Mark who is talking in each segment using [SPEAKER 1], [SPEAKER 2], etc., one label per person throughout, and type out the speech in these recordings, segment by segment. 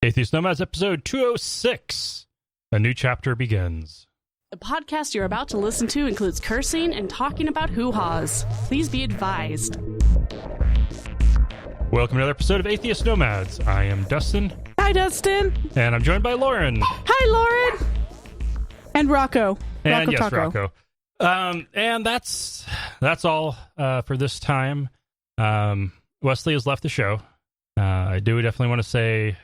[SPEAKER 1] Atheist Nomads, episode 206. A new chapter begins.
[SPEAKER 2] The podcast you're about to listen to includes cursing and talking about hoo-haws. Please be advised.
[SPEAKER 1] Welcome to another episode of Atheist Nomads. I am Dustin.
[SPEAKER 2] Hi, Dustin.
[SPEAKER 1] And I'm joined by Lauren.
[SPEAKER 2] Hi, Lauren. And Rocco.
[SPEAKER 1] And yes,
[SPEAKER 2] Taco.
[SPEAKER 1] Rocco. And that's all for this time. Wesley has left the show. I do definitely want to say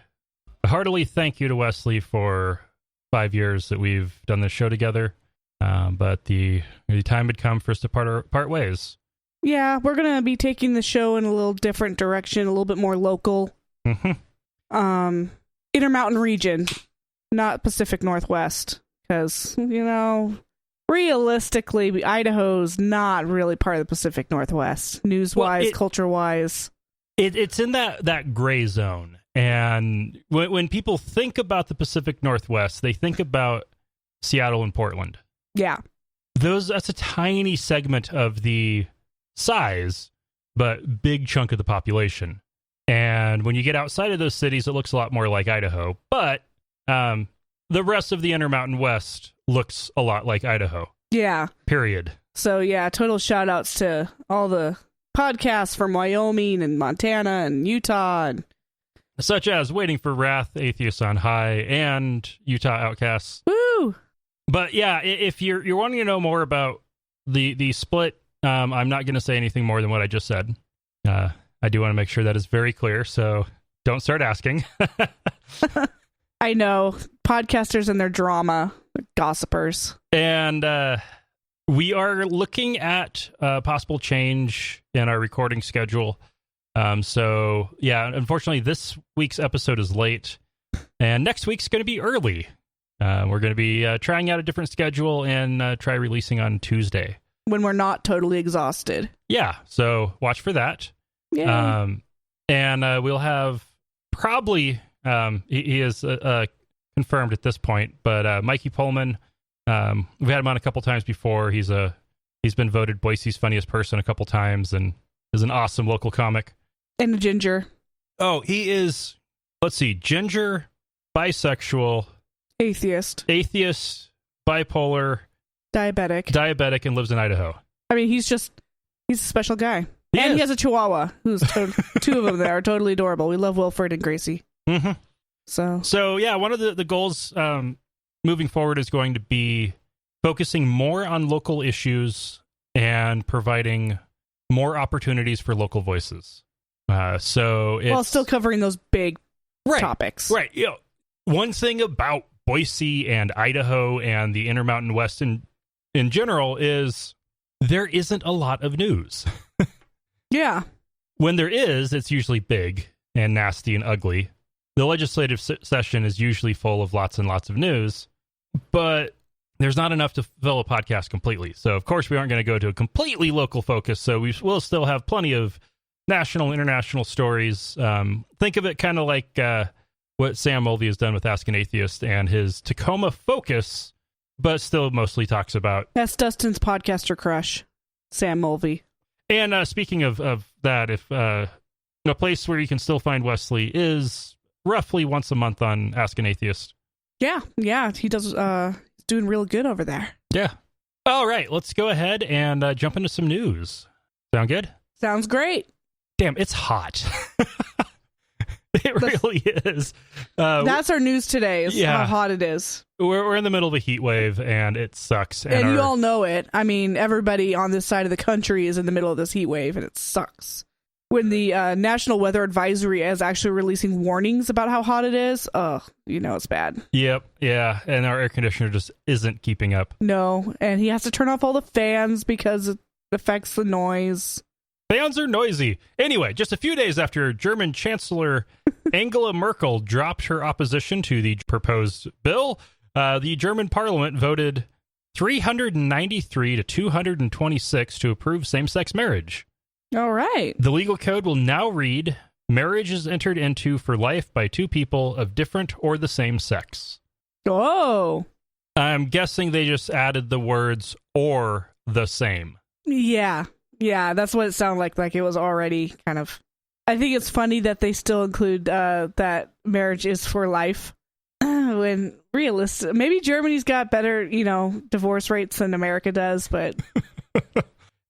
[SPEAKER 1] a heartily thank you to Wesley for 5 years that we've done this show together. But the time had come for us to part ways.
[SPEAKER 2] Yeah, we're going to be taking the show in a little different direction, a little bit more local.
[SPEAKER 1] Mm-hmm.
[SPEAKER 2] Intermountain region, not Pacific Northwest. Because, realistically, Idaho's not really part of the Pacific Northwest, news-wise, culture-wise.
[SPEAKER 1] It's in that gray zone. And when people think about the Pacific Northwest, they think about Seattle and Portland.
[SPEAKER 2] Yeah.
[SPEAKER 1] That's a tiny segment of the size, but big chunk of the population. And when you get outside of those cities, it looks a lot more like Idaho. But the rest of the Intermountain West looks a lot like Idaho.
[SPEAKER 2] Yeah.
[SPEAKER 1] Period.
[SPEAKER 2] So, yeah, total shout-outs to all the podcasts from Wyoming and Montana and Utah and
[SPEAKER 1] such as Waiting for Wrath, Atheists on High, and Utah Outcasts.
[SPEAKER 2] Woo!
[SPEAKER 1] But yeah, if you're wanting to know more about the split, I'm not going to say anything more than what I just said. I do want to make sure that is very clear, so don't start asking.
[SPEAKER 2] I know. Podcasters and their drama. Gossipers.
[SPEAKER 1] And we are looking at possible change in our recording schedule. So, yeah, unfortunately, this week's episode is late, and next week's going to be early. We're going to be trying out a different schedule and try releasing on Tuesday.
[SPEAKER 2] When we're not totally exhausted.
[SPEAKER 1] Yeah, so watch for that.
[SPEAKER 2] Yeah.
[SPEAKER 1] And we'll have probably, he is confirmed at this point, but Mikey Pullman, we've had him on a couple times before. He's been voted Boise's funniest person a couple times and is an awesome local comic.
[SPEAKER 2] And a ginger.
[SPEAKER 1] Oh, he is, let's see, ginger, bisexual,
[SPEAKER 2] atheist,
[SPEAKER 1] bipolar, diabetic, and lives in Idaho. I mean,
[SPEAKER 2] he's a special guy. He has a chihuahua, who's two of them that are totally adorable. We love Wilfred and Gracie.
[SPEAKER 1] Mm-hmm.
[SPEAKER 2] So
[SPEAKER 1] yeah, one of the goals moving forward is going to be focusing more on local issues and providing more opportunities for local voices. So it's,
[SPEAKER 2] while still covering those big topics.
[SPEAKER 1] Right. One thing about Boise and Idaho and the Intermountain West in general is there isn't a lot of news.
[SPEAKER 2] Yeah.
[SPEAKER 1] When there is, it's usually big and nasty and ugly. The legislative session is usually full of lots and lots of news, but there's not enough to fill a podcast completely. So, of course, we aren't going to go to a completely local focus, so we will still have plenty of national, international stories. Think of it kind of like what Sam Mulvey has done with Ask an Atheist and his Tacoma focus, but still mostly talks about...
[SPEAKER 2] That's Dustin's podcaster crush, Sam Mulvey.
[SPEAKER 1] And speaking of that, if a place where you can still find Wesley is roughly once a month on Ask an Atheist.
[SPEAKER 2] Yeah, he does... doing real good over there.
[SPEAKER 1] Yeah. All right, let's go ahead and jump into some news. Sound good?
[SPEAKER 2] Sounds great.
[SPEAKER 1] Damn, it's hot. It really is.
[SPEAKER 2] That's our news today, is how hot it is.
[SPEAKER 1] We're in the middle of a heat wave, and it sucks.
[SPEAKER 2] And you all know it. I mean, everybody on this side of the country is in the middle of this heat wave, and it sucks. When the National Weather Advisory is actually releasing warnings about how hot it is, it's bad.
[SPEAKER 1] Yep, yeah, and our air conditioner just isn't keeping up.
[SPEAKER 2] No, and he has to turn off all the fans because it affects the noise.
[SPEAKER 1] Fans are noisy. Anyway, just a few days after German Chancellor Angela Merkel dropped her opposition to the proposed bill, the German parliament voted 393 to 226 to approve same-sex marriage.
[SPEAKER 2] All right.
[SPEAKER 1] The legal code will now read, marriage is entered into for life by two people of different or the same sex.
[SPEAKER 2] Oh.
[SPEAKER 1] I'm guessing they just added the words or the same.
[SPEAKER 2] Yeah, that's what it sounded like it was already kind of I think it's funny that they still include that marriage is for life. When realistic, maybe Germany's got better, divorce rates than America does, but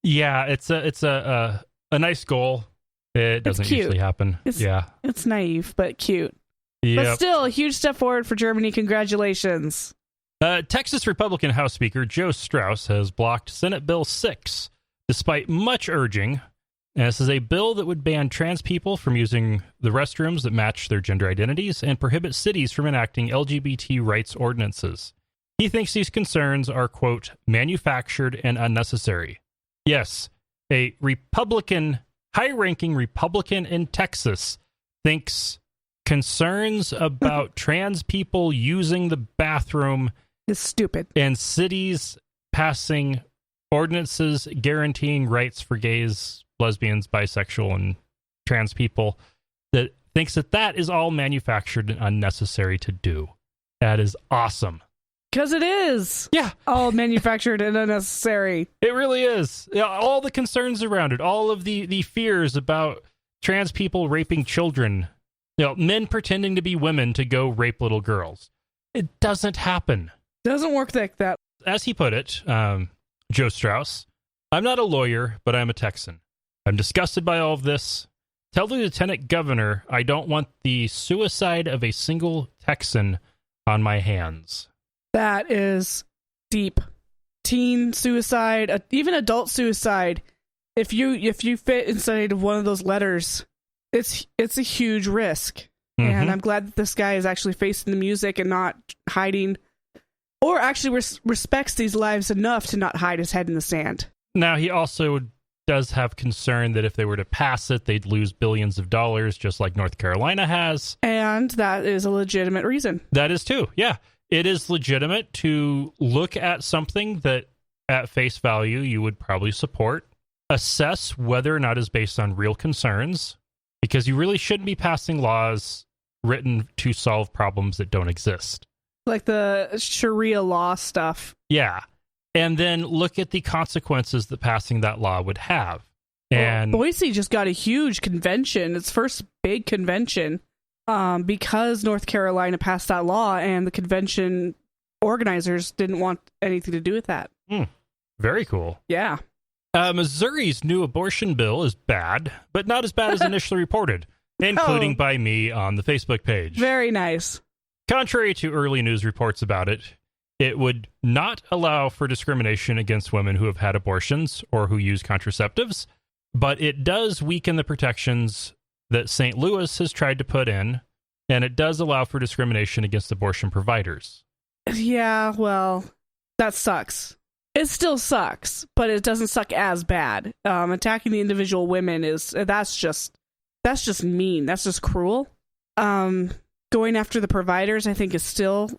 [SPEAKER 1] yeah, it's a nice goal. It doesn't usually happen.
[SPEAKER 2] It's naive but cute.
[SPEAKER 1] Yep.
[SPEAKER 2] But still, a huge step forward for Germany. Congratulations.
[SPEAKER 1] Texas Republican House Speaker Joe Strauss has blocked Senate Bill 6, despite much urging. And this is a bill that would ban trans people from using the restrooms that match their gender identities and prohibit cities from enacting LGBT rights ordinances. He thinks these concerns are, quote, manufactured and unnecessary. Yes, a high-ranking Republican in Texas thinks concerns about trans people using the bathroom
[SPEAKER 2] is stupid.
[SPEAKER 1] And cities passing ordinances guaranteeing rights for gays, lesbians, bisexual, and trans people, that thinks that is all manufactured and unnecessary to do. That is awesome.
[SPEAKER 2] Because it is.
[SPEAKER 1] Yeah.
[SPEAKER 2] All manufactured and unnecessary.
[SPEAKER 1] It really is. All the concerns around it, all of the fears about trans people raping children, men pretending to be women to go rape little girls. It doesn't happen.
[SPEAKER 2] Doesn't work like that.
[SPEAKER 1] As he put it, Joe Strauss, I'm not a lawyer, but I'm a Texan. I'm disgusted by all of this. Tell the lieutenant governor I don't want the suicide of a single Texan on my hands.
[SPEAKER 2] That is deep. Teen suicide, even adult suicide. If you fit inside of one of those letters, it's a huge risk. Mm-hmm. And I'm glad that this guy is actually facing the music and not hiding, or actually respects these lives enough to not hide his head in the sand.
[SPEAKER 1] Now, he also does have concern that if they were to pass it, they'd lose billions of dollars, just like North Carolina has.
[SPEAKER 2] And that is a legitimate reason.
[SPEAKER 1] That is too, yeah. It is legitimate to look at something that at face value you would probably support, assess whether or not is based on real concerns, because you really shouldn't be passing laws written to solve problems that don't exist.
[SPEAKER 2] Like the Sharia law stuff.
[SPEAKER 1] Yeah. And then look at the consequences that passing that law would have. And
[SPEAKER 2] Boise just got a huge convention, its first big convention, because North Carolina passed that law and the convention organizers didn't want anything to do with that.
[SPEAKER 1] Very cool.
[SPEAKER 2] Yeah.
[SPEAKER 1] Missouri's new abortion bill is bad, but not as bad as initially reported, including by me on the Facebook page.
[SPEAKER 2] Very nice.
[SPEAKER 1] Contrary to early news reports about it, it would not allow for discrimination against women who have had abortions or who use contraceptives, but it does weaken the protections that St. Louis has tried to put in, and it does allow for discrimination against abortion providers.
[SPEAKER 2] Yeah, well, that sucks. It still sucks, but it doesn't suck as bad. Attacking the individual women that's just mean. That's just cruel. Going after the providers, I think, is still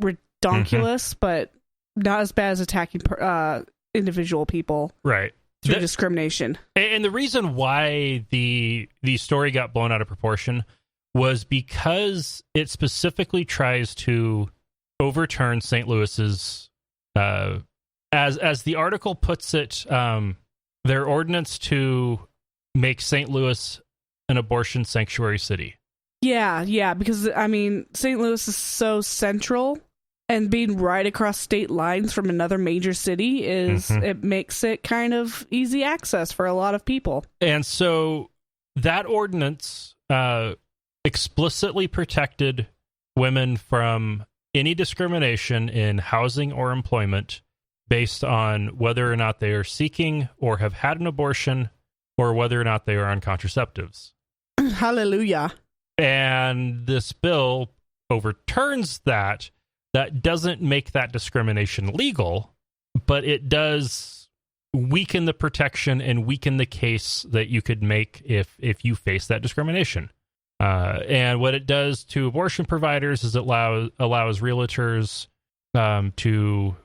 [SPEAKER 2] redonkulous, but not as bad as attacking individual people.
[SPEAKER 1] Right.
[SPEAKER 2] Through discrimination.
[SPEAKER 1] And the reason why the story got blown out of proportion was because it specifically tries to overturn St. Louis's, as the article puts it, their ordinance to make St. Louis an abortion sanctuary city.
[SPEAKER 2] Yeah, because, I mean, St. Louis is so central, and being right across state lines from another major city it makes it kind of easy access for a lot of people. And
[SPEAKER 1] so that ordinance explicitly protected women from any discrimination in housing or employment based on whether or not they are seeking or have had an abortion or whether or not they are on contraceptives.
[SPEAKER 2] Hallelujah.
[SPEAKER 1] And this bill overturns that. That doesn't make that discrimination legal, but it does weaken the protection and weaken the case that you could make if you face that discrimination. And what it does to abortion providers is it allows realtors to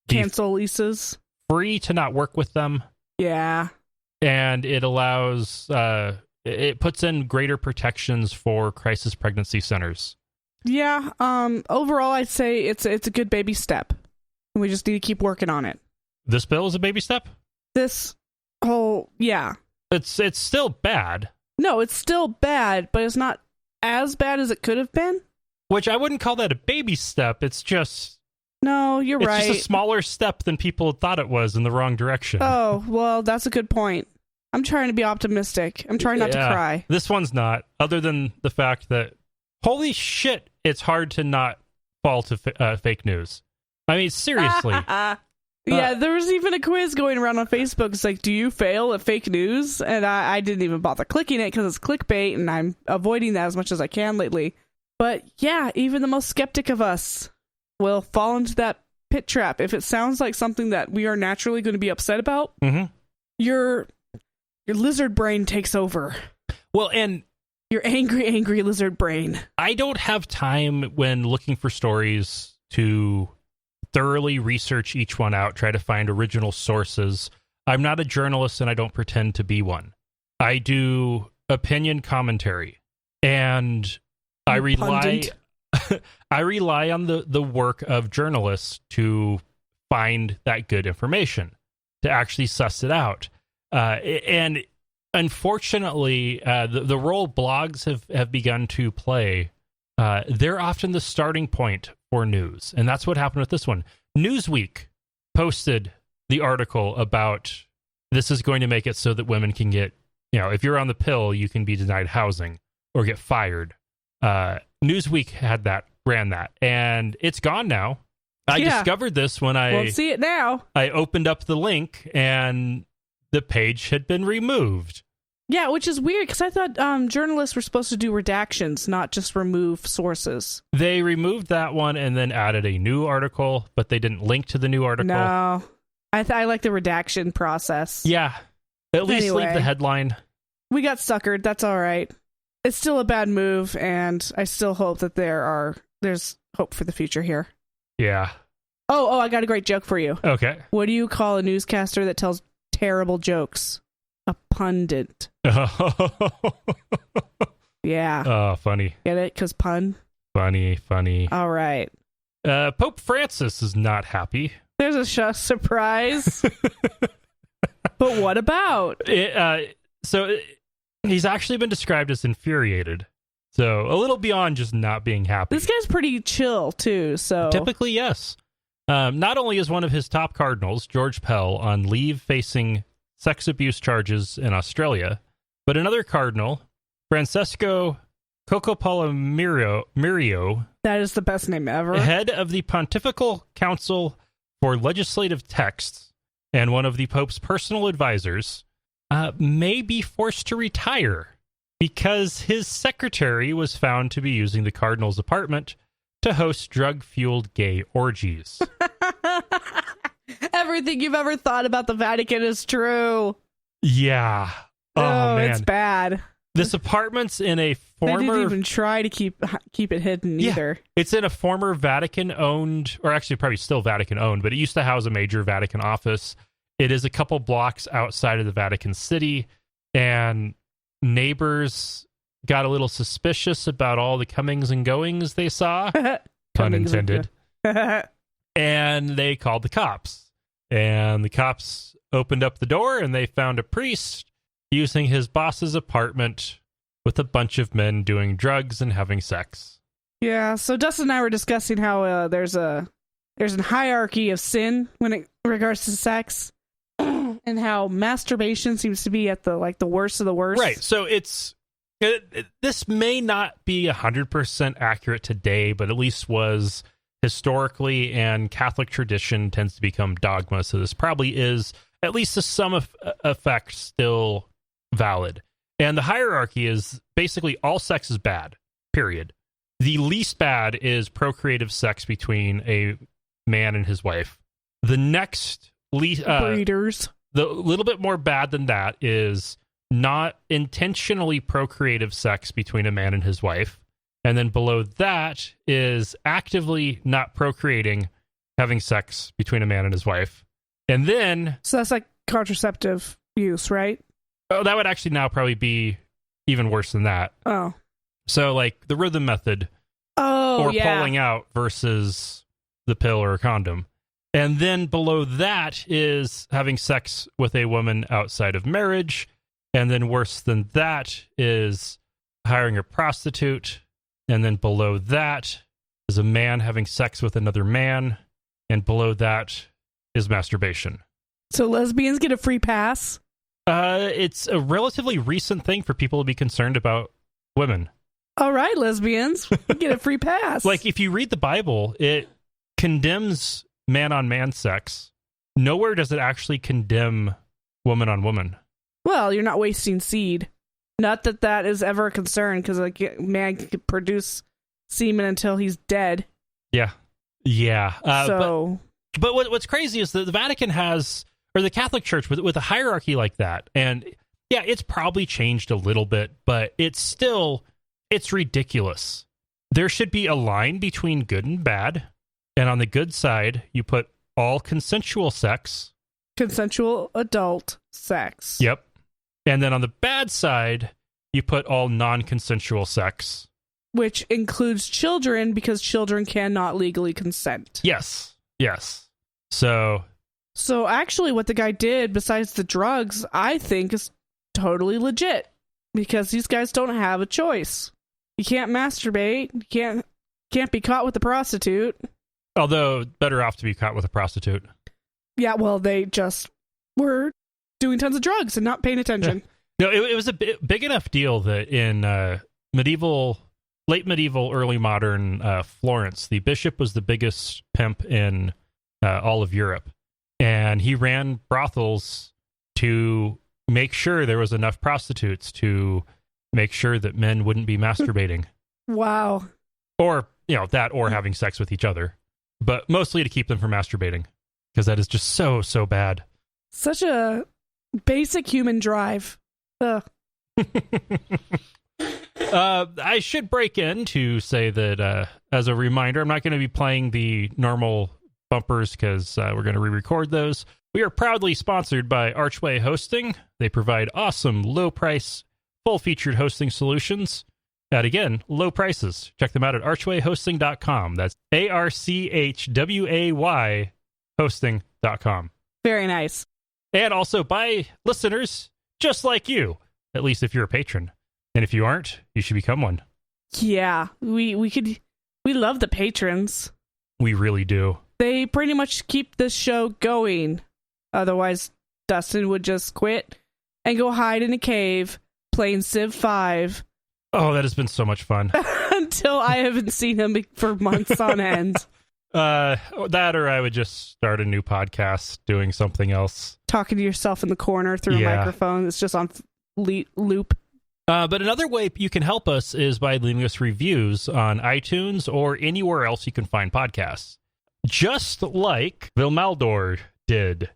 [SPEAKER 2] cancel leases,
[SPEAKER 1] free to not work with them.
[SPEAKER 2] Yeah. And
[SPEAKER 1] it allows, it puts in greater protections for crisis pregnancy centers.
[SPEAKER 2] Yeah, overall, I'd say it's a good baby step. We just need to keep working on it.
[SPEAKER 1] This bill is a baby step?
[SPEAKER 2] Yeah.
[SPEAKER 1] It's still bad.
[SPEAKER 2] No, it's still bad, but it's not as bad as it could have been.
[SPEAKER 1] Which I wouldn't call that a baby step. It's just...
[SPEAKER 2] No, you're right.
[SPEAKER 1] It's just a smaller step than people thought it was in the wrong direction.
[SPEAKER 2] Oh, well, that's a good point. I'm trying to be optimistic. I'm trying not to cry.
[SPEAKER 1] This one's not, other than the fact that, holy shit, it's hard to not fall to fake news. I mean, seriously.
[SPEAKER 2] Yeah, there was even a quiz going around on Facebook. It's like, do you fail at fake news? And I didn't even bother clicking it because it's clickbait, and I'm avoiding that as much as I can lately. But yeah, even the most skeptic of us will fall into that pit trap. If it sounds like something that we are naturally going to be upset about, your lizard brain takes over.
[SPEAKER 1] Well, and
[SPEAKER 2] your angry lizard brain.
[SPEAKER 1] I don't have time when looking for stories to thoroughly research each one out, try to find original sources. I'm not a journalist, and I don't pretend to be one. I do opinion commentary, and I rely on the work of journalists to find that good information, to actually suss it out. And unfortunately, the role blogs have begun to play, they're often the starting point for news. And that's what happened with this one. Newsweek posted the article about this is going to make it so that women can get, if you're on the pill, you can be denied housing or get fired. Newsweek ran that, and it's gone now. I discovered this when I
[SPEAKER 2] won't see it now.
[SPEAKER 1] I opened up the link, and the page had been removed.
[SPEAKER 2] Yeah, which is weird, because I thought journalists were supposed to do redactions, not just remove sources.
[SPEAKER 1] They removed that one and then added a new article, but they didn't link to the new article.
[SPEAKER 2] No, I like the redaction process.
[SPEAKER 1] Yeah, at least leave the headline.
[SPEAKER 2] We got suckered. That's all right. It's still a bad move, and I still hope that there's hope for the future here.
[SPEAKER 1] Yeah.
[SPEAKER 2] Oh, I got a great joke for you.
[SPEAKER 1] Okay.
[SPEAKER 2] What do you call a newscaster that tells terrible jokes? A pundit. Yeah.
[SPEAKER 1] Oh, funny.
[SPEAKER 2] Get it? Because pun?
[SPEAKER 1] Funny.
[SPEAKER 2] All right.
[SPEAKER 1] Pope Francis is not happy.
[SPEAKER 2] There's a surprise. But what about?
[SPEAKER 1] He's actually been described as infuriated. So a little beyond just not being happy.
[SPEAKER 2] This guy's pretty chill, too. So
[SPEAKER 1] typically, yes. Not only is one of his top cardinals, George Pell, on leave facing sex abuse charges in Australia, but another cardinal, Francesco Mirio,
[SPEAKER 2] that is the best name ever,
[SPEAKER 1] head of the Pontifical Council for Legislative Texts and one of the Pope's personal advisors, may be forced to retire because his secretary was found to be using the cardinal's apartment to host drug-fueled gay orgies.
[SPEAKER 2] Everything you've ever thought about the Vatican is true.
[SPEAKER 1] Yeah. Oh, man.
[SPEAKER 2] It's bad.
[SPEAKER 1] This apartment's in a former...
[SPEAKER 2] They didn't even try to keep it hidden either.
[SPEAKER 1] It's in a former Vatican-owned, or actually probably still Vatican-owned, but it used to house a major Vatican office. It is a couple blocks outside of the Vatican City, and neighbors got a little suspicious about all the comings and goings they saw. Pun intended. And they called the cops. And the cops opened up the door, and they found a priest using his boss's apartment with a bunch of men doing drugs and having sex.
[SPEAKER 2] Yeah, so Dustin and I were discussing how there's a hierarchy of sin when it regards to sex, and how masturbation seems to be at the worst of the worst.
[SPEAKER 1] Right. So this may not be 100% accurate today, but at least was historically, and Catholic tradition tends to become dogma. So this probably is, at least to some effect, still valid. And the hierarchy is basically all sex is bad, period. The least bad is procreative sex between a man and his wife. The next least...
[SPEAKER 2] breeders.
[SPEAKER 1] The little bit more bad than that is not intentionally procreative sex between a man and his wife. And then below that is actively not procreating, having sex between a man and his wife. And then...
[SPEAKER 2] So that's like contraceptive use, right?
[SPEAKER 1] Oh, that would actually now probably be even worse than that.
[SPEAKER 2] Oh.
[SPEAKER 1] So like the rhythm method.
[SPEAKER 2] Or
[SPEAKER 1] pulling out versus the pill or a condom. And then below that is having sex with a woman outside of marriage. And then worse than that is hiring a prostitute. And then below that is a man having sex with another man. And below that is masturbation.
[SPEAKER 2] So lesbians get a free pass?
[SPEAKER 1] It's a relatively recent thing for people to be concerned about women.
[SPEAKER 2] All right, lesbians, get a free pass.
[SPEAKER 1] Like, if you read the Bible, it condemns man-on-man sex. Nowhere does it actually condemn woman-on-woman.
[SPEAKER 2] Well, you're not wasting seed. Not that that is ever a concern, because a man can produce semen until he's dead.
[SPEAKER 1] Yeah.
[SPEAKER 2] So...
[SPEAKER 1] But what's crazy is that the Vatican has, or the Catholic Church with a hierarchy like that, and yeah, it's probably changed a little bit, but it's ridiculous. There should be a line between good and bad, and on the good side, you put all consensual sex.
[SPEAKER 2] Consensual adult sex.
[SPEAKER 1] Yep. And then on the bad side, you put all non-consensual sex.
[SPEAKER 2] Which includes children, because children cannot legally consent.
[SPEAKER 1] Yes. So
[SPEAKER 2] actually what the guy did, besides the drugs, I think is totally legit. Because these guys don't have a choice. You can't masturbate. You can't be caught with a prostitute.
[SPEAKER 1] Although, better off to be caught with a prostitute.
[SPEAKER 2] Yeah, well, they just were doing tons of drugs and not paying attention.
[SPEAKER 1] No, it was a big enough deal that in late medieval, early modern Florence, the bishop was the biggest pimp in all of Europe. And he ran brothels to make sure there was enough prostitutes to make sure that men wouldn't be masturbating.
[SPEAKER 2] Wow.
[SPEAKER 1] Or, or having sex with each other. But mostly to keep them from masturbating. Because that is just so bad.
[SPEAKER 2] Such a basic human drive. Ugh.
[SPEAKER 1] I should break in to say that, as a reminder, I'm not going to be playing the normal bumpers because we're going to re-record those. We are proudly sponsored by Archway Hosting. They provide awesome, low-price, full-featured hosting solutions at, again, low prices. Check them out at archwayhosting.com. That's ARCHWAY hosting.com.
[SPEAKER 2] Very nice. And
[SPEAKER 1] also by listeners just like you, at least if you're a patron. And if you aren't, you should become one.
[SPEAKER 2] Yeah, we love the patrons.
[SPEAKER 1] We really do.
[SPEAKER 2] They pretty much keep this show going. Otherwise, Dustin would just quit and go hide in a cave playing Civ 5.
[SPEAKER 1] Oh, that has been so much fun.
[SPEAKER 2] Until I haven't seen him for months on end.
[SPEAKER 1] That or I would just start a new podcast doing something else.
[SPEAKER 2] Talking to yourself in the corner through a microphone. It's just on loop.
[SPEAKER 1] But another way you can help us is by leaving us reviews on iTunes or anywhere else you can find podcasts. Just like Vilmaldor did.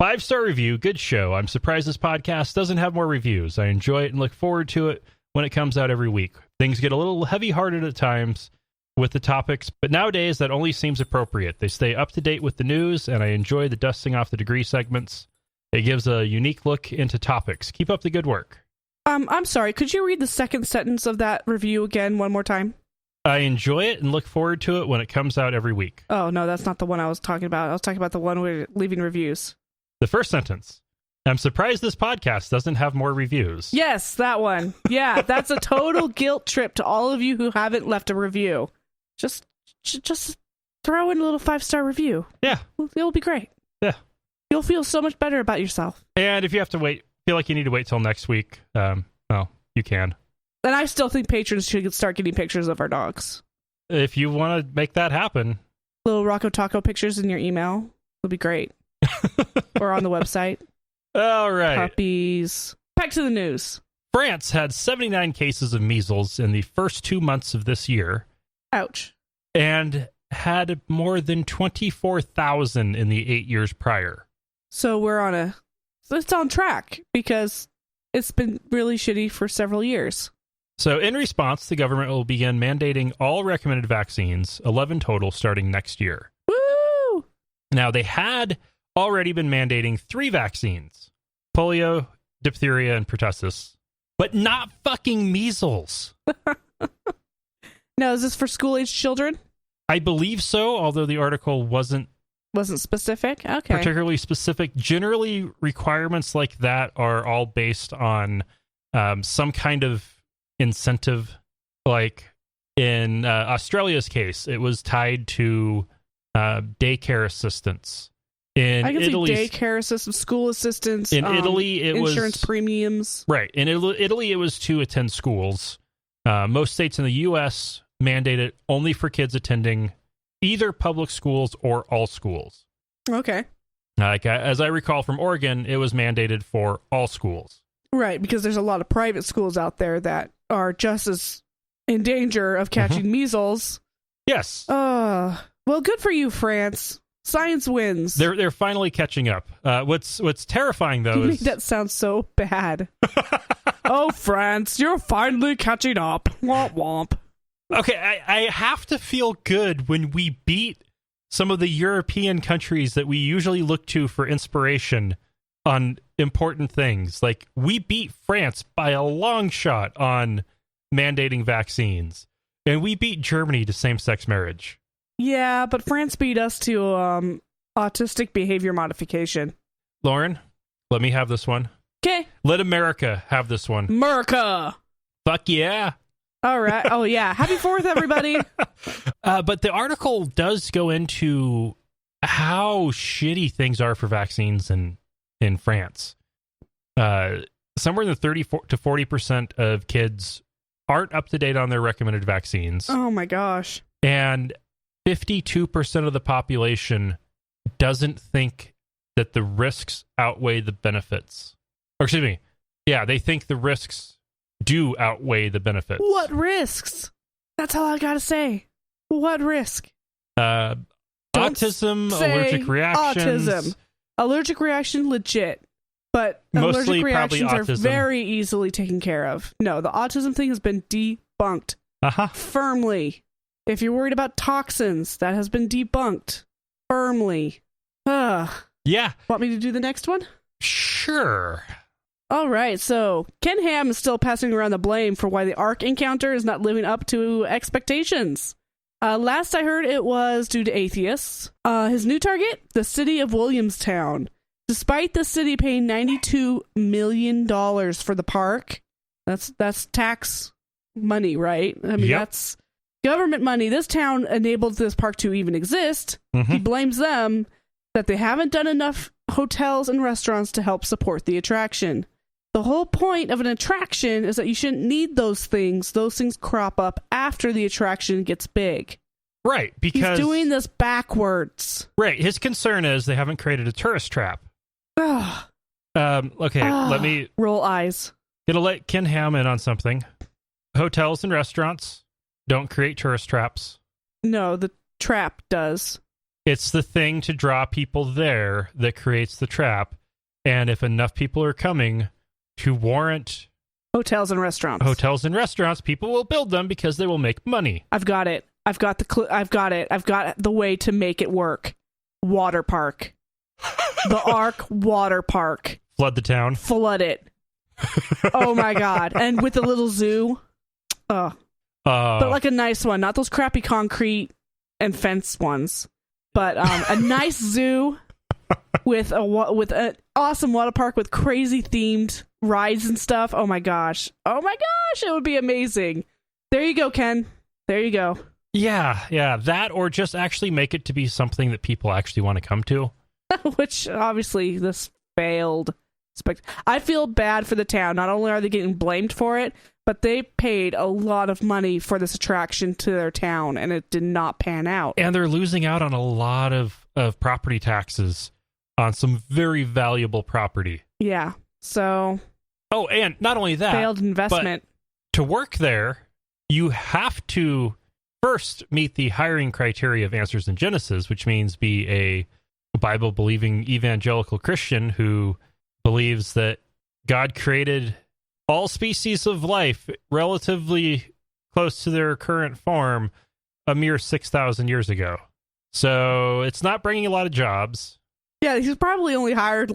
[SPEAKER 1] 5-star review, good show. I'm surprised this podcast doesn't have more reviews. I enjoy it and look forward to it when it comes out every week. Things get a little heavy-hearted at times with the topics, but nowadays that only seems appropriate. They stay up to date with the news, and I enjoy the dusting off the degree segments. It gives a unique look into topics. Keep up the good work.
[SPEAKER 2] I'm sorry, could you read the second sentence of that review again one more time?
[SPEAKER 1] I enjoy it and look forward to it when it comes out every week.
[SPEAKER 2] Oh, no, that's not the one I was talking about. I was talking about the one where leaving reviews.
[SPEAKER 1] The first sentence. I'm surprised this podcast doesn't have more reviews.
[SPEAKER 2] Yes, that one. Yeah, that's a total guilt trip to all of you who haven't left a review. Just throw in a little 5-star review.
[SPEAKER 1] Yeah.
[SPEAKER 2] It'll be great.
[SPEAKER 1] Yeah.
[SPEAKER 2] You'll feel so much better about yourself.
[SPEAKER 1] And if you have to feel like you need to wait till next week, you can.
[SPEAKER 2] And I still think patrons should start getting pictures of our dogs.
[SPEAKER 1] If you want to make that happen.
[SPEAKER 2] Little Rocco Taco pictures in your email would be great. Or on the website.
[SPEAKER 1] All right.
[SPEAKER 2] Puppies. Back to the news.
[SPEAKER 1] France had 79 cases of measles in the first 2 months of this year.
[SPEAKER 2] Ouch.
[SPEAKER 1] And had more than 24,000 in the 8 years prior.
[SPEAKER 2] So it's on track because it's been really shitty for several years.
[SPEAKER 1] So in response, the government will begin mandating all recommended vaccines, 11 total, starting next year.
[SPEAKER 2] Woo!
[SPEAKER 1] Now, they had already been mandating 3 vaccines, polio, diphtheria, and pertussis, but not fucking measles.
[SPEAKER 2] Now, is this for school-aged children?
[SPEAKER 1] I believe so, although the article wasn't
[SPEAKER 2] Wasn't specific? Okay.
[SPEAKER 1] Particularly specific. Generally, requirements like that are all based on some kind of incentive. Like in Australia's case, it was tied to daycare assistance. In
[SPEAKER 2] I can
[SPEAKER 1] Italy's,
[SPEAKER 2] see daycare assistance, school assistance.
[SPEAKER 1] in Italy, it was
[SPEAKER 2] insurance premiums.
[SPEAKER 1] right. In Italy, it was to attend schools. Most states in the U.S. mandate it only for kids attending either public schools or all schools.
[SPEAKER 2] Okay.
[SPEAKER 1] Like as I recall from Oregon, it was mandated for all schools.
[SPEAKER 2] Right, because there's a lot of private schools out there that are just as in danger of catching measles.
[SPEAKER 1] Yes.
[SPEAKER 2] Well, good for you, France. Science wins.
[SPEAKER 1] They're finally catching up. What's terrifying though
[SPEAKER 2] You
[SPEAKER 1] is
[SPEAKER 2] made that sound so bad. Oh, France, you're finally catching up. Womp womp.
[SPEAKER 1] okay. I have to feel good when we beat some of the European countries that we usually look to for inspiration on important things. Like we beat France by a long shot on mandating vaccines, and we beat Germany to same-sex marriage.
[SPEAKER 2] Yeah, but France beat us to autistic behavior modification.
[SPEAKER 1] Lauren, let me have this one.
[SPEAKER 2] Okay.
[SPEAKER 1] Let America have this one.
[SPEAKER 2] America.
[SPEAKER 1] Fuck yeah.
[SPEAKER 2] All right. Oh, yeah. Happy 4th, everybody.
[SPEAKER 1] But the article does go into how shitty things are for vaccines in France. Somewhere in the 34 to 40% of kids aren't up to date on their recommended vaccines.
[SPEAKER 2] Oh, my gosh.
[SPEAKER 1] And 52% of the population doesn't think that the risks outweigh the benefits. Or excuse me. Yeah, they think the risks do outweigh the benefits.
[SPEAKER 2] What risks? That's all I gotta say. What risk?
[SPEAKER 1] Autism, allergic reactions.
[SPEAKER 2] Autism. Allergic reaction, legit. But
[SPEAKER 1] Mostly
[SPEAKER 2] allergic
[SPEAKER 1] probably
[SPEAKER 2] reactions are
[SPEAKER 1] autism.
[SPEAKER 2] very easily taken care of. No, the autism thing has been debunked firmly. If you're worried about toxins, that has been debunked firmly.
[SPEAKER 1] Yeah.
[SPEAKER 2] Want me to do the next one?
[SPEAKER 1] Sure.
[SPEAKER 2] All right, so Ken Ham is still passing around the blame for why the Ark encounter is not living up to expectations. Last I heard, it was due to atheists. His new target, the city of Williamstown. Despite the city paying $92 million for the park, that's tax money, right? I mean, that's government money. This town enabled this park to even exist.
[SPEAKER 1] Mm-hmm.
[SPEAKER 2] He blames them that they haven't done enough hotels and restaurants to help support the attraction. The whole point of an attraction is that you shouldn't need those things. Those things crop up after the attraction gets big.
[SPEAKER 1] Right, because...
[SPEAKER 2] He's doing this backwards.
[SPEAKER 1] Right, his concern is they haven't created a tourist trap.
[SPEAKER 2] Ugh.
[SPEAKER 1] Okay, let me...
[SPEAKER 2] Roll eyes.
[SPEAKER 1] Gonna let Ken Ham in on something. Hotels and restaurants don't create tourist traps.
[SPEAKER 2] No, the trap does.
[SPEAKER 1] It's the thing to draw people there that creates the trap. And if enough people are coming to warrant
[SPEAKER 2] hotels and restaurants, people will build them because they will make money. I've got it. I've got the way to make it work. Water park. The Ark water park.
[SPEAKER 1] Flood the town.
[SPEAKER 2] Flood it. Oh my god. And with a little zoo. But like a nice one, not those crappy concrete and fence ones. But a nice zoo with an awesome water park with crazy themed rides and stuff. Oh my gosh, it would be amazing. There you go, Ken. There you go.
[SPEAKER 1] Yeah, that or just actually make it to be something that people actually want to come to.
[SPEAKER 2] Which obviously this failed. I feel bad for the town. Not only are they getting blamed for it, but they paid a lot of money for this attraction to their town, and it did not pan out.
[SPEAKER 1] And they're losing out on a lot of property taxes on some very valuable property.
[SPEAKER 2] Yeah, so...
[SPEAKER 1] Oh, and not only that...
[SPEAKER 2] Failed investment.
[SPEAKER 1] But to work there, you have to first meet the hiring criteria of Answers in Genesis, which means be a Bible-believing evangelical Christian who believes that God created all species of life relatively close to their current form a mere 6,000 years ago. So it's not bringing a lot of jobs.
[SPEAKER 2] Yeah, he's probably only hired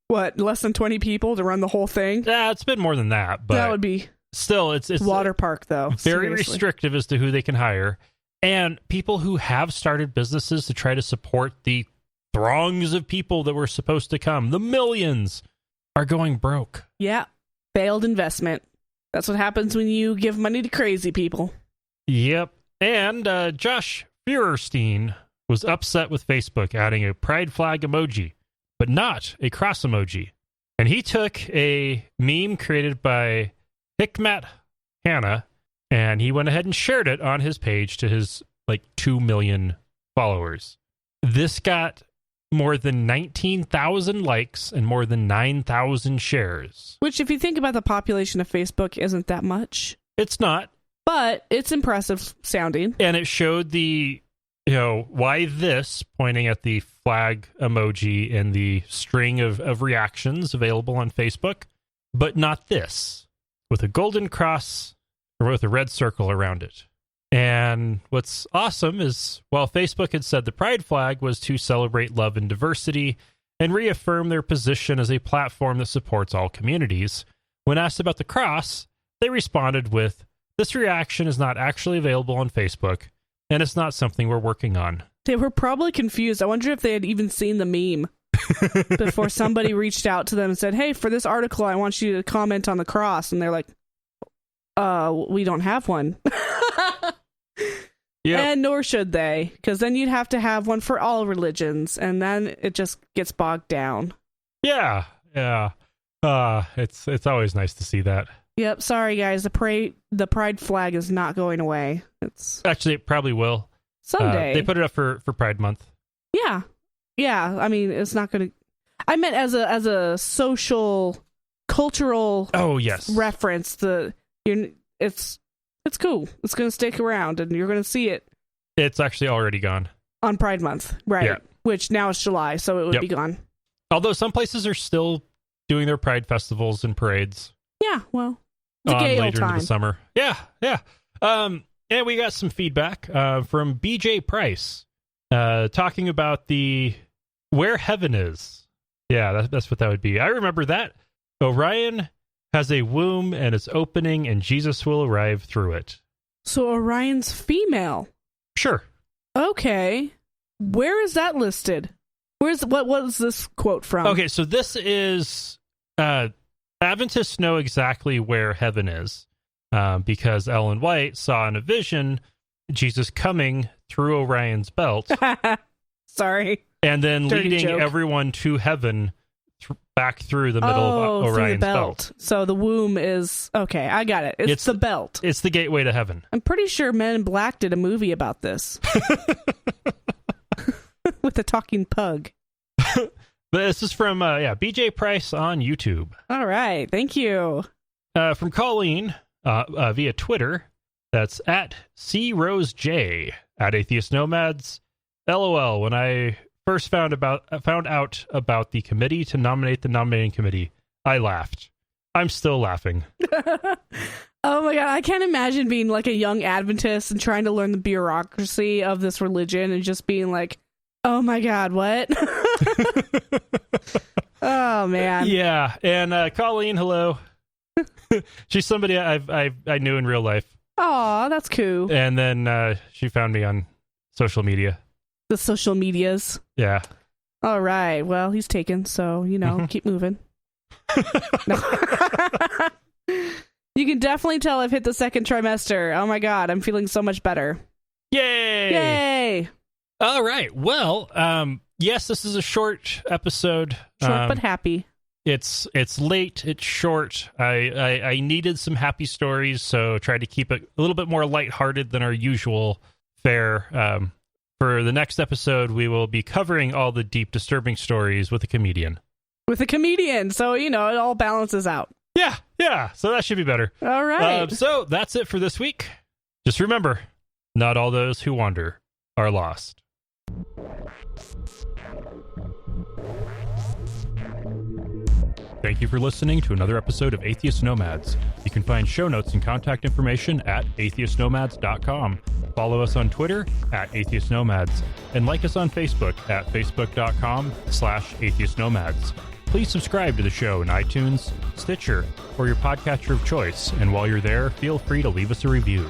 [SPEAKER 2] less than 20 people to run the whole thing.
[SPEAKER 1] Yeah, it's been more than that, but
[SPEAKER 2] that would be
[SPEAKER 1] still it's
[SPEAKER 2] water park though.
[SPEAKER 1] Very restrictive as to who they can hire. And people who have started businesses to try to support the throngs of people that were supposed to come, the millions, are going broke.
[SPEAKER 2] Yeah. Failed investment. That's what happens when you give money to crazy people.
[SPEAKER 1] Yep. And Josh Feuerstein was upset with Facebook adding a pride flag emoji, but not a cross emoji. And he took a meme created by Hikmat Hannah, and he went ahead and shared it on his page to his 2 million followers. This got more than 19,000 likes and more than 9,000 shares.
[SPEAKER 2] Which, if you think about the population of Facebook, isn't that much.
[SPEAKER 1] It's not.
[SPEAKER 2] But it's impressive sounding.
[SPEAKER 1] And it showed the, why this, pointing at the flag emoji and the string of reactions available on Facebook, but not this, with a golden cross or with a red circle around it. And what's awesome is, while Facebook had said the pride flag was to celebrate love and diversity and reaffirm their position as a platform that supports all communities, when asked about the cross, they responded with, "This reaction is not actually available on Facebook, and it's not something we're working on."
[SPEAKER 2] They were probably confused. I wonder if they had even seen the meme before somebody reached out to them and said, "Hey, for this article, I want you to comment on the cross." And they're like, we don't have one.
[SPEAKER 1] Yep.
[SPEAKER 2] And nor should they, because then you'd have to have one for all religions, and then it just gets bogged down.
[SPEAKER 1] Yeah. It's always nice to see that.
[SPEAKER 2] Yep, sorry guys, the pride flag is not going away. It's
[SPEAKER 1] actually, it probably will
[SPEAKER 2] someday.
[SPEAKER 1] They put it up for Pride Month.
[SPEAKER 2] Yeah. I mean, it's not going to. I meant as a social, cultural.
[SPEAKER 1] Oh yes.
[SPEAKER 2] Reference. It's cool. It's going to stick around, and you're going to see it.
[SPEAKER 1] It's actually already gone
[SPEAKER 2] on Pride Month, right?
[SPEAKER 1] Yeah.
[SPEAKER 2] Which now is July, so it would be gone.
[SPEAKER 1] Although some places are still doing their Pride festivals and parades.
[SPEAKER 2] Yeah, well, it's a gay old time.
[SPEAKER 1] Later into the summer. Yeah. And we got some feedback from BJ Price talking about the where heaven is. Yeah, that's what that would be. I remember that. Orion has a womb and it's opening, and Jesus will arrive through it.
[SPEAKER 2] So Orion's female.
[SPEAKER 1] Sure.
[SPEAKER 2] Okay. Where is that listed? What is this quote from?
[SPEAKER 1] Okay, so this is Adventists know exactly where heaven is because Ellen White saw in a vision Jesus coming through Orion's belt.
[SPEAKER 2] Sorry.
[SPEAKER 1] And then
[SPEAKER 2] Dirty
[SPEAKER 1] leading
[SPEAKER 2] joke.
[SPEAKER 1] everyone to heaven back through the middle of Orion's
[SPEAKER 2] through the
[SPEAKER 1] belt.
[SPEAKER 2] So the womb is... Okay, I got it. It's the belt.
[SPEAKER 1] It's the gateway to heaven.
[SPEAKER 2] I'm pretty sure Men in Black did a movie about this. With the talking pug.
[SPEAKER 1] But this is from BJ Price on YouTube.
[SPEAKER 2] All right, thank you.
[SPEAKER 1] From Colleen via Twitter. That's at CRoseJ at Atheist Nomads. LOL, when I first found out about the committee to nominate the nominating committee, I laughed. I'm still laughing.
[SPEAKER 2] Oh my god, I can't imagine being like a young Adventist and trying to learn the bureaucracy of this religion and just being like, oh my god, what? Oh man.
[SPEAKER 1] Yeah, and Colleen, hello. She's somebody I knew in real life.
[SPEAKER 2] Aw, that's cool.
[SPEAKER 1] And then she found me on social media.
[SPEAKER 2] The social medias.
[SPEAKER 1] Yeah.
[SPEAKER 2] All right. Well, he's taken, so, keep moving. You can definitely tell I've hit the second trimester. Oh my god, I'm feeling so much better.
[SPEAKER 1] Yay!
[SPEAKER 2] Yay!
[SPEAKER 1] All right. Well, yes, this is a short episode.
[SPEAKER 2] Short but happy.
[SPEAKER 1] It's late. It's short. I needed some happy stories, so tried to keep it a little bit more lighthearted than our usual fare. For the next episode, we will be covering all the deep, disturbing stories with a comedian. So, it all balances out. Yeah. So that should be better.
[SPEAKER 2] All right.
[SPEAKER 1] So that's it for this week. Just remember, not all those who wander are lost. Thank you for listening to another episode of Atheist Nomads. You can find show notes and contact information at atheistnomads.com. Follow us on Twitter at Atheist Nomads, and like us on Facebook at facebook.com/Atheist Nomads. Please subscribe to the show in iTunes, Stitcher, or your podcatcher of choice, and while you're there, feel free to leave us a review.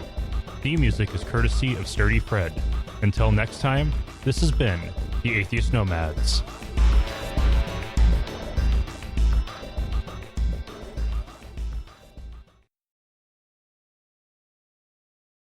[SPEAKER 1] Theme music is courtesy of Sturdy Fred. Until next time, this has been the atheist nomads.